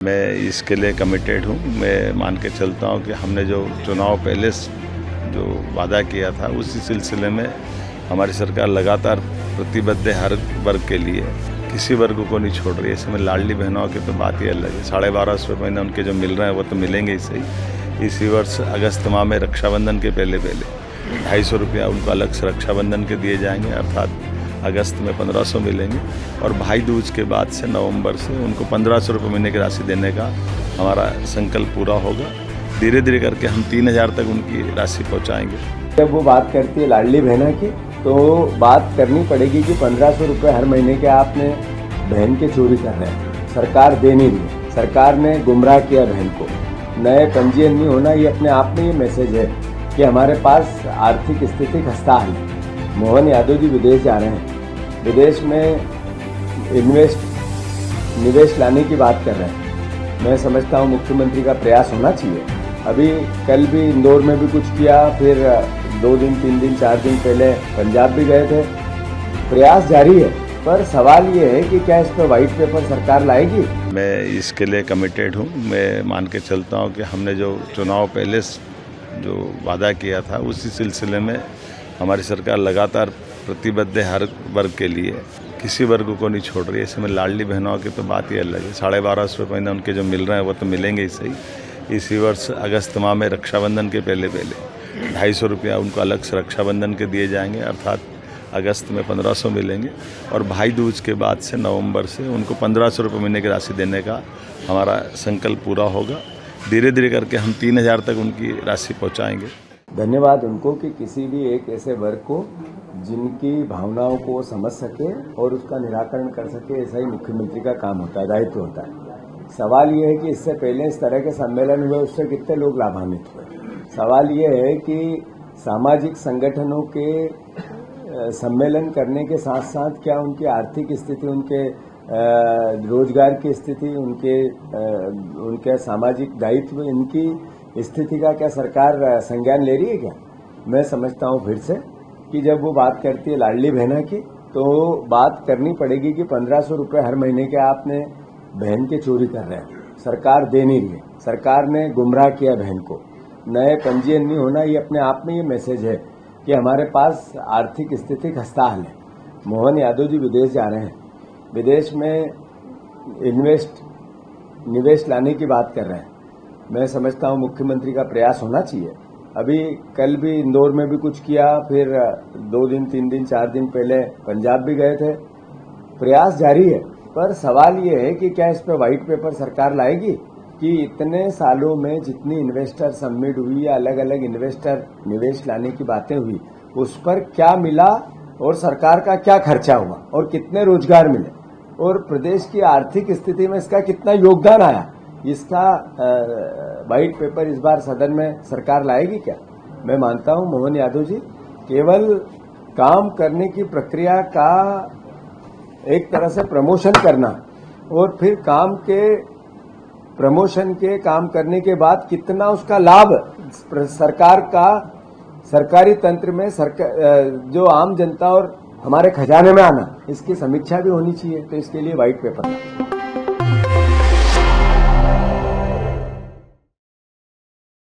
मैं इसके लिए कमिटेड हूँ। मैं मान के चलता हूँ कि हमने जो चुनाव पहले जो वादा किया था उसी सिलसिले में हमारी सरकार लगातार प्रतिबद्ध है हर वर्ग के लिए, किसी वर्ग को नहीं छोड़ रही है। इसमें लाडली बहनों की तो बात ही अलग है। 1250 महीने उनके जो मिल रहे हैं वो तो मिलेंगे ही सही। इसी वर्ष अगस्त माह में रक्षाबंधन के पहले 250 रुपया उनको अलग से रक्षाबंधन के दिए जाएंगे, अर्थात अगस्त में 1500 मिलेंगे। और भाई दूज के बाद से नवंबर से उनको 1500 रुपये महीने की राशि देने का हमारा संकल्प पूरा होगा। धीरे धीरे करके हम 3000 तक उनकी राशि पहुंचाएंगे। जब वो बात करती है लाडली बहना की, तो बात करनी पड़ेगी कि 1500 रुपये हर महीने के आपने बहन के चोरी कर रहे हैं। सरकार दे नहीं रही, सरकार ने गुमराह किया बहन को। नए पंजीयन नहीं होना, ये अपने आप में ये मैसेज है कि हमारे पास आर्थिक स्थिति खस्ताहाल है। मोहन यादव जी विदेश जा रहे हैं, विदेश में निवेश लाने की बात कर रहे हैं। मैं समझता हूँ मुख्यमंत्री का प्रयास होना चाहिए। अभी कल भी इंदौर में भी कुछ किया, फिर 2 दिन 3 दिन 4 दिन पहले पंजाब भी गए थे। प्रयास जारी है, पर सवाल ये है कि क्या इस पर व्हाइट पेपर सरकार लाएगी। मैं इसके लिए कमिटेड हूँ। मैं मान के चलता हूँ कि हमने जो चुनाव पहले जो वादा किया था उसी सिलसिले में हमारी सरकार लगातार प्रतिबद्ध है हर वर्ग के लिए, किसी वर्ग को नहीं छोड़ रही है। इसमें लाडली बहनों की तो बात ही अलग है। 1250 महीने उनके जो मिल रहे हैं वो तो मिलेंगे ही सही। इसी वर्ष अगस्त माह में रक्षाबंधन के पहले 250 रुपया उनको अलग से रक्षाबंधन के दिए जाएंगे, अर्थात अगस्त में 1500 मिलेंगे। और भाई दूज के बाद से नवंबर से उनको 1500 रुपये महीने की राशि देने का हमारा संकल्प पूरा होगा। धीरे धीरे करके हम 3000 तक उनकी राशि पहुँचाएँगे। धन्यवाद उनको कि किसी भी एक ऐसे वर्ग को जिनकी भावनाओं को समझ सके और उसका निराकरण कर सके, ऐसा ही मुख्यमंत्री का काम होता है, दायित्व होता है। सवाल ये है कि इससे पहले इस तरह के सम्मेलन हुए, उससे कितने लोग लाभान्वित हुए। सवाल ये है कि सामाजिक संगठनों के सम्मेलन करने के साथ साथ क्या उनकी आर्थिक स्थिति, उनके रोजगार की स्थिति, उनके सामाजिक दायित्व, इनकी स्थिति का क्या सरकार संज्ञान ले रही है क्या। मैं समझता हूँ फिर से कि जब वो बात करती है लाडली बहना की, तो बात करनी पड़ेगी कि 1500 रुपये हर महीने के आपने बहन के चोरी कर रहे हैं। सरकार दे नहीं रही है, सरकार ने गुमराह किया बहन को। नए पंजीयन नहीं होना, ये अपने आप में ये मैसेज है कि हमारे पास आर्थिक स्थिति खस्ताहाल है। मोहन यादव जी विदेश जा रहे हैं, विदेश में निवेश लाने की बात कर रहे हैं। मैं समझता हूँ मुख्यमंत्री का प्रयास होना चाहिए। अभी कल भी इंदौर में भी कुछ किया, फिर 2 दिन 3 दिन 4 दिन पहले पंजाब भी गए थे। प्रयास जारी है, पर सवाल ये है कि क्या इस पर व्हाइट पेपर सरकार लाएगी कि इतने सालों में जितनी इन्वेस्टर समिट हुई या अलग अलग इन्वेस्टर निवेश लाने की बातें हुई, उस पर क्या मिला और सरकार का क्या खर्चा हुआ और कितने रोजगार मिले और प्रदेश की आर्थिक स्थिति में इसका कितना योगदान आया, इसका व्हाइट पेपर इस बार सदन में सरकार लाएगी क्या। मैं मानता हूं मोहन यादव जी केवल काम करने की प्रक्रिया का एक तरह से प्रमोशन करना और फिर काम के प्रमोशन के काम करने के बाद कितना उसका लाभ सरकार का सरकारी तंत्र में जो आम जनता और हमारे खजाने में आना, इसकी समीक्षा भी होनी चाहिए। तो इसके लिए व्हाइट पेपर